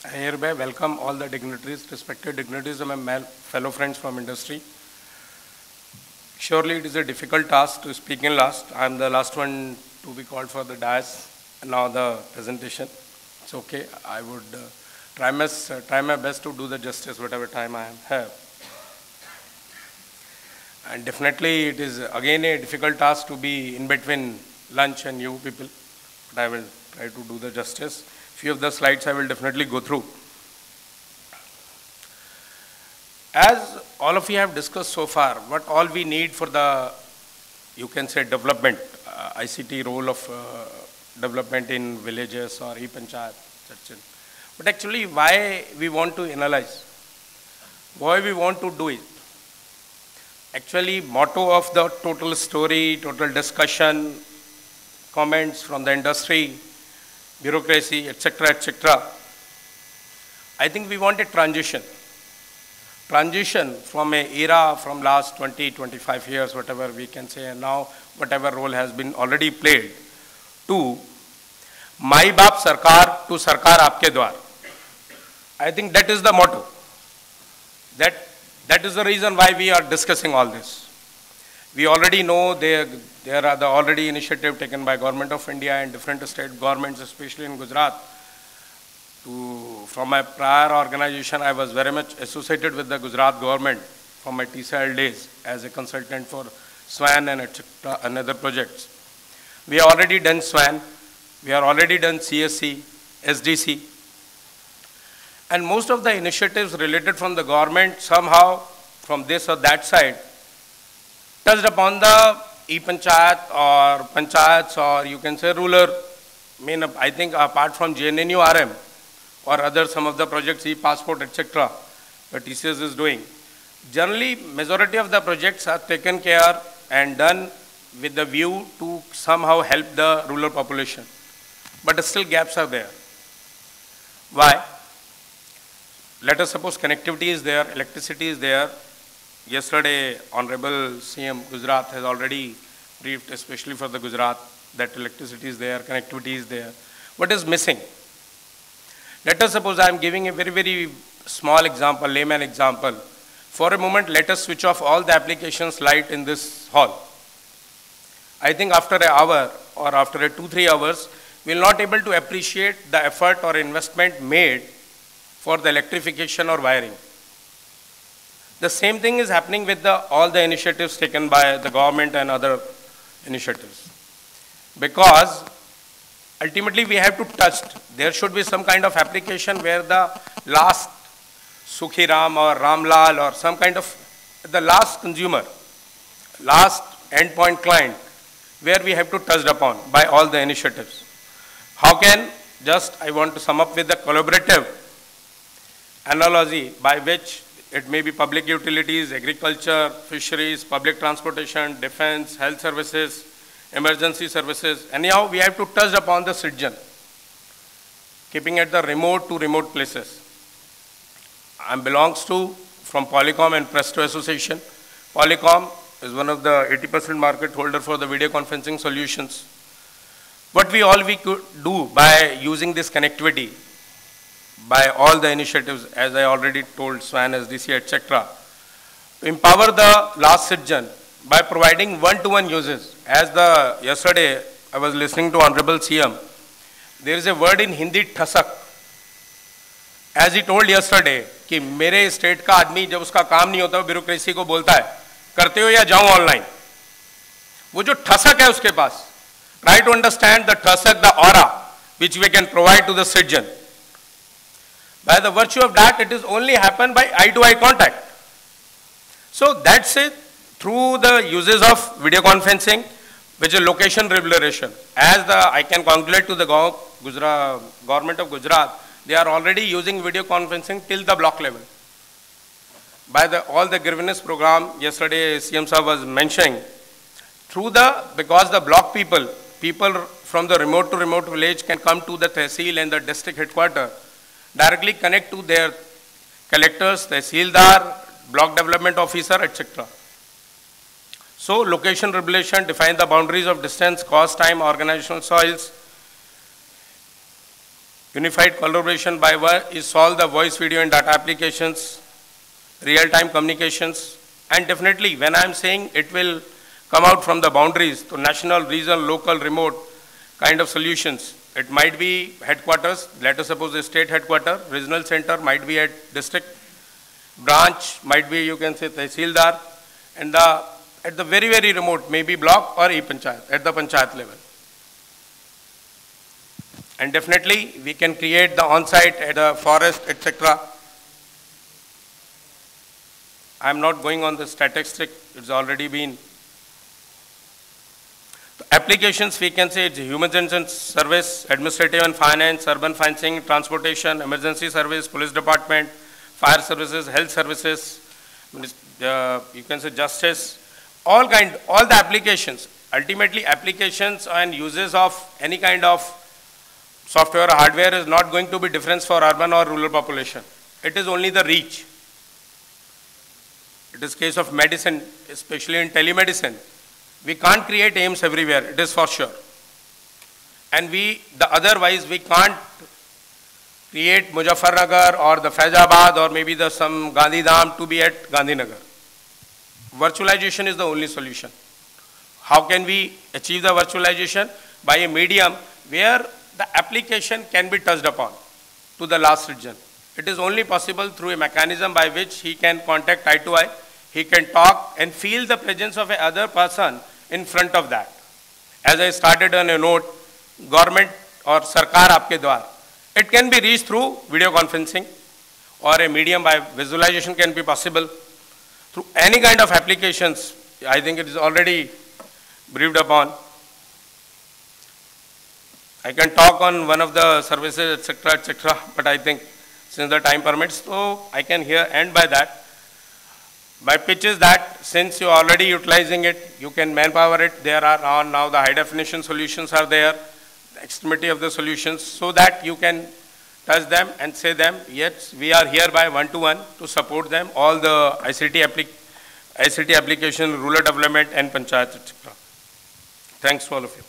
I hereby welcome all the dignitaries, respected dignitaries and my fellow friends from industry. Surely it is a difficult task to speak in last. I am the last one to be called for the dais, now the presentation. It's okay. I would try my best to do the justice whatever time I have. And definitely it is again a difficult task to be in between lunch and you people, but I will try to do the justice. Few of the slides I will definitely go through. As all of you have discussed so far, what all we need for the, you can say, development, ICT role of development in villages or e-panchayat, but actually why we want to analyze, why we want to do it. Actually, motto of the total story, total discussion, comments from the industry, bureaucracy, etc., etc. I think we want a transition from an era from last 20, 25 years, whatever we can say, and now whatever role has been already played, to Mai Baap Sarkar to Sarkar Aapke Dwar. I think that is the motto. That is the reason why we are discussing all this. We already know there are the already initiative taken by Government of India and different state governments, especially in Gujarat. From my prior organization, I was very much associated with the Gujarat government from my TCL days as a consultant for SWAN and etc. and other projects. We have already done SWAN, we have already done CSC, SDC, and most of the initiatives related from the government somehow from this or that side touched upon the e-panchayat or panchayats, or you can say rural. I think apart from JNNU RM or other some of the projects, e-passport, etc., the TCS is doing. Generally, majority of the projects are taken care and done with the view to somehow help the rural population. But still gaps are there. Why? Let us suppose connectivity is there, electricity is there. Yesterday, Honorable CM Gujarat has already briefed, especially for the Gujarat, that electricity is there, connectivity is there. What is missing? Let us suppose I am giving a very, very small example, layman example. For a moment, let us switch off all the applications light in this hall. I think after an hour or after 2-3 hours, we will not able to appreciate the effort or investment made for the electrification or wiring. The same thing is happening with all the initiatives taken by the government and other initiatives. Because ultimately we have to touch, there should be some kind of application where the last Sukhi Ram or Ramlal or some kind of the last consumer, last endpoint client, where we have to touch upon by all the initiatives. How can, just I want to sum up with the collaborative analogy by which it may be public utilities, agriculture, fisheries, public transportation, defense, health services, emergency services. Anyhow, we have to touch upon the citizen, keeping at the remote to remote places. I belongs to from Polycom and Presto Association. Polycom is one of the 80% market holder for the video conferencing solutions. What we could do by using this connectivity, by all the initiatives, as I already told, SWAN, SDC, etc., to empower the last citizen by providing one-to-one uses. As yesterday, I was listening to Honorable CM, there is a word in Hindi, thasak. As he told yesterday, कि मेरे state का आदमी जब उसका काम नहीं होता, bureaucracy को बोलता है, करते हो या जाऊं ऑनलाइन. वो जो ठसक है उसके पास, try to understand the thasak, the aura, which we can provide to the citizen. By the virtue of that, it is only happen by eye-to-eye contact. So that's it, through the uses of video conferencing, which is location revelation. As I can congratulate to the government of Gujarat, they are already using video conferencing till the block level. By all the grievance program, yesterday CM Sir was mentioning, because the block people from the remote to remote village can come to the tehsil and the district headquarters, directly connect to their collectors, tehsildar, block development officer, etc. So location revelation define the boundaries of distance, cost, time, organizational soils. Unified collaboration by is solve the voice, video and data applications, real-time communications, and definitely when I am saying it will come out from the boundaries to national, regional, local, remote kind of solutions. It might be headquarters, let us suppose a state headquarter, regional center might be at district, branch might be, you can say, Tehsildar, and at the very, very remote, maybe block or e-panchayat, at the panchayat level. And definitely, we can create the on-site at a forest, etc. I am not going on the statistic, it's already been. Applications, we can say it's human service, administrative and finance, urban financing, transportation, emergency service, police department, fire services, health services, you can say justice, all the applications. Ultimately, applications and uses of any kind of software or hardware is not going to be different for urban or rural population. It is only the reach. It is case of medicine, especially in telemedicine. We can't create AIIMS everywhere, it is for sure. And otherwise we can't create Muzaffarnagar or the Faizabad or maybe some Gandhidham to be at Gandhinagar. Virtualization is the only solution. How can we achieve the virtualization? By a medium where the application can be touched upon to the last region. It is only possible through a mechanism by which he can contact eye to eye, he can talk and feel the presence of another person in front of that. As I started on a note, government or Sarkar Aapke Dwar, it can be reached through video conferencing or a medium by visualization can be possible. Through any kind of applications, I think it is already briefed upon. I can talk on one of the services, etc., but I think since the time permits, so I can here end by that. My pitch is that since you are already utilizing it, you can manpower it. There are now the high definition solutions are there, the extremity of the solutions, so that you can touch them and say them, yes, we are here by one-to-one to support them, all the ICT application, rural development and panchayat, etc. Thanks to all of you.